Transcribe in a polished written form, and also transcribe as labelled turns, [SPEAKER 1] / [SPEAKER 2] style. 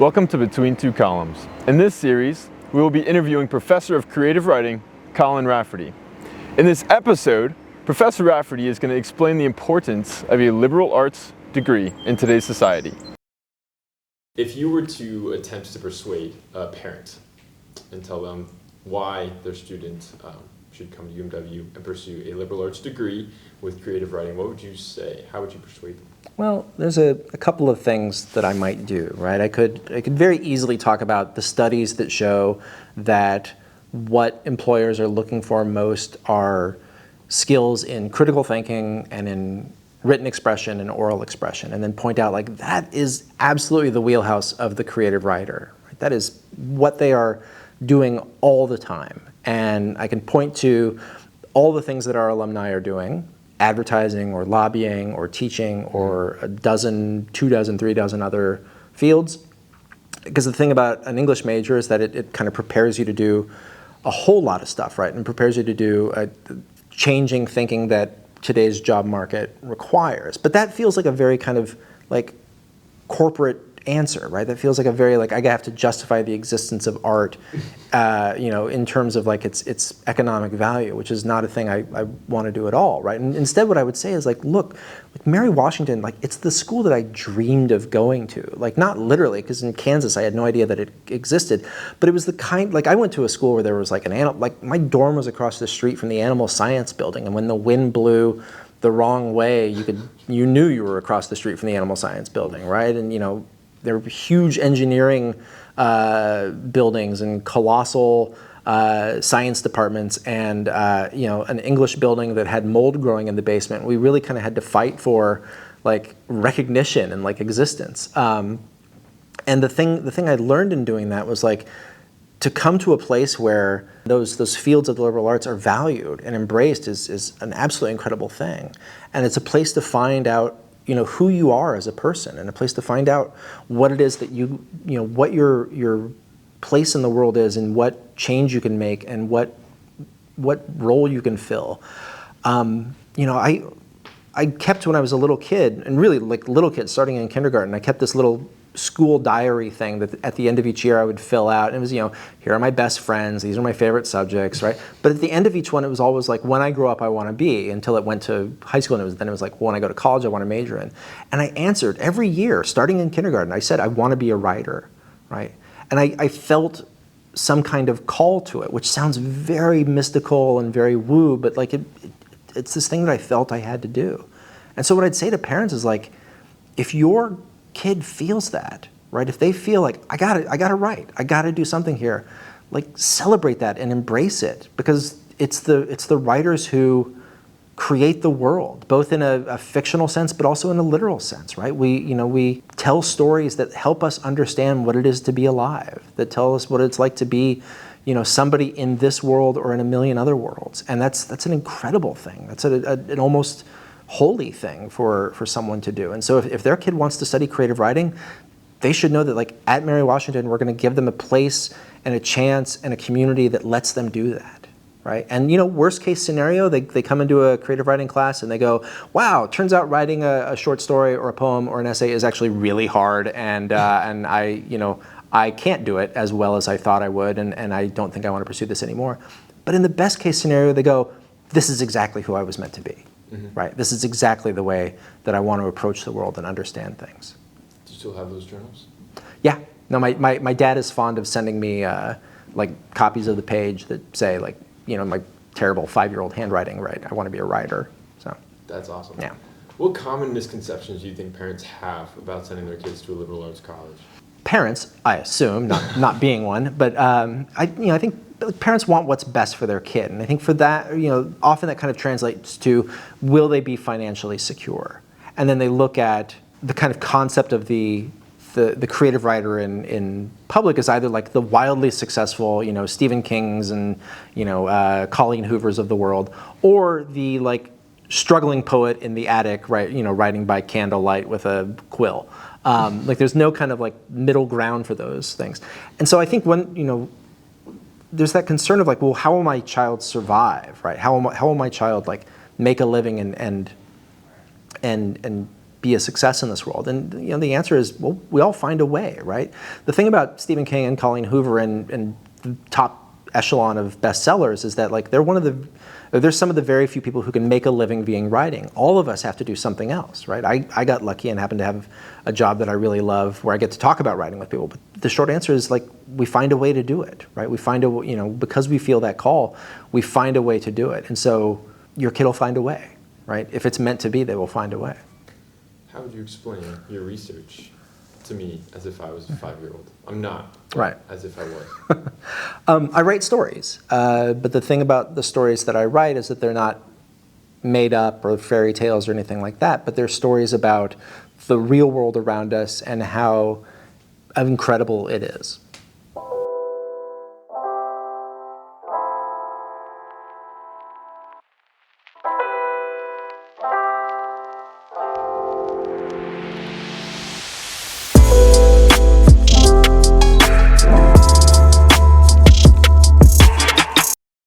[SPEAKER 1] Welcome to Between Two Columns. In this series, we will be interviewing Professor of Creative Writing, Colin Rafferty. In this episode, Professor Rafferty is going to explain the importance of a liberal arts degree in today's society. If you were to attempt to persuade a parent and tell them why their student should come to UMW and pursue a liberal arts degree with creative writing, what would you say? How would you persuade them?
[SPEAKER 2] Well, there's a couple of things that I might do, right? I could very easily talk about the studies that show that what employers are looking for most are skills in critical thinking and in written expression and oral expression, and then point out like that is absolutely the wheelhouse of the creative writer. Right? That is what they are doing all the time. And I can point to all the things that our alumni are doing, advertising or lobbying or teaching or a dozen, 2 dozen, 3 dozen other fields. Because the thing about an English major is that it kind of prepares you to do a whole lot of stuff, right? And prepares you to do changing thinking that today's job market requires. But that feels like a very kind of like corporate answer, right? That feels like a very like I have to justify the existence of art, in terms of like its economic value, which is not a thing I want to do at all, right? And instead, what I would say is like, look, with Mary Washington, like it's the school that I dreamed of going to, like not literally, because in Kansas I had no idea that it existed, but it was the kind like I went to a school where there was like like my dorm was across the street from the animal science building, and when the wind blew the wrong way, you knew you were across the street from the animal science building, right? And there were huge engineering buildings and colossal science departments and an English building that had mold growing in the basement. We really kind of had to fight for like recognition and like existence. And the thing I learned in doing that was like to come to a place where those fields of the liberal arts are valued and embraced is an absolutely incredible thing. And it's a place to find out who you are as a person, and a place to find out what it is that what your place in the world is, and what change you can make, and what role you can fill. I kept, when I was a little kid, and really like little kid starting in kindergarten, I kept this little school diary thing that at the end of each year I would fill out. And it was, here are my best friends, these are my favorite subjects, right? But at the end of each one, it was always like, when I grow up, I want to be, until it went to high school, and then it was like, when I go to college, I want to major in. And I answered every year, starting in kindergarten, I said, I want to be a writer, right? And I felt some kind of call to it, which sounds very mystical and very woo, but like it's this thing that I felt I had to do. And so what I'd say to parents is like, if your kid feels that, right? If they feel like I gotta write, I gotta do something here, like celebrate that and embrace it, because it's the writers who create the world, both in a fictional sense, but also in a literal sense, right? We tell stories that help us understand what it is to be alive, that tell us what it's like to be, somebody in this world or in a million other worlds, and that's an incredible thing. That's an almost holy thing for someone to do. And so if their kid wants to study creative writing, they should know that like at Mary Washington, we're going to give them a place and a chance and a community that lets them do that, right? And worst case scenario, they come into a creative writing class and they go, wow, it turns out writing a short story or a poem or an essay is actually really hard, and I can't do it as well as I thought I would, and I don't think I want to pursue this anymore. But in the best case scenario, they go, this is exactly who I was meant to be. Mm-hmm. Right. This is exactly the way that I want to approach the world and understand things.
[SPEAKER 1] Do you still have those journals?
[SPEAKER 2] Yeah. No, my dad is fond of sending me like copies of the page that say like, my terrible 5-year-old handwriting, right? I want to be a writer. So
[SPEAKER 1] that's awesome.
[SPEAKER 2] Yeah.
[SPEAKER 1] What common misconceptions do you think parents have about sending their kids to a liberal arts college?
[SPEAKER 2] Parents, I assume, not being one, but I think parents want what's best for their kid, and I think for that, often that kind of translates to, will they be financially secure? And then they look at the kind of concept of the creative writer in public as either like the wildly successful, Stephen Kings and Colleen Hoovers of the world, or the like struggling poet in the attic, right? Writing by candlelight with a quill. Like there's no kind of like middle ground for those things. And so I think when, there's that concern of like, well, how will my child survive, right? How will my child like make a living and be a success in this world? And the answer is, well, we all find a way, right? The thing about Stephen King and Colleen Hoover and the top echelon of bestsellers is that like they're some of the very few people who can make a living being writing. All of us have to do something else, right? I got lucky and happen to have a job that I really love where I get to talk about writing with people. But the short answer is like we find a way to do it, right? We find because we feel that call, we find a way to do it. And so your kid will find a way, right? If it's meant to be, they will find a way.
[SPEAKER 1] How would you explain your research to me as if I was a 5-year-old? I'm not.
[SPEAKER 2] Right.
[SPEAKER 1] As if I was.
[SPEAKER 2] I write stories, but the thing about the stories that I write is that they're not made up or fairy tales or anything like that, but they're stories about the real world around us and how incredible it is.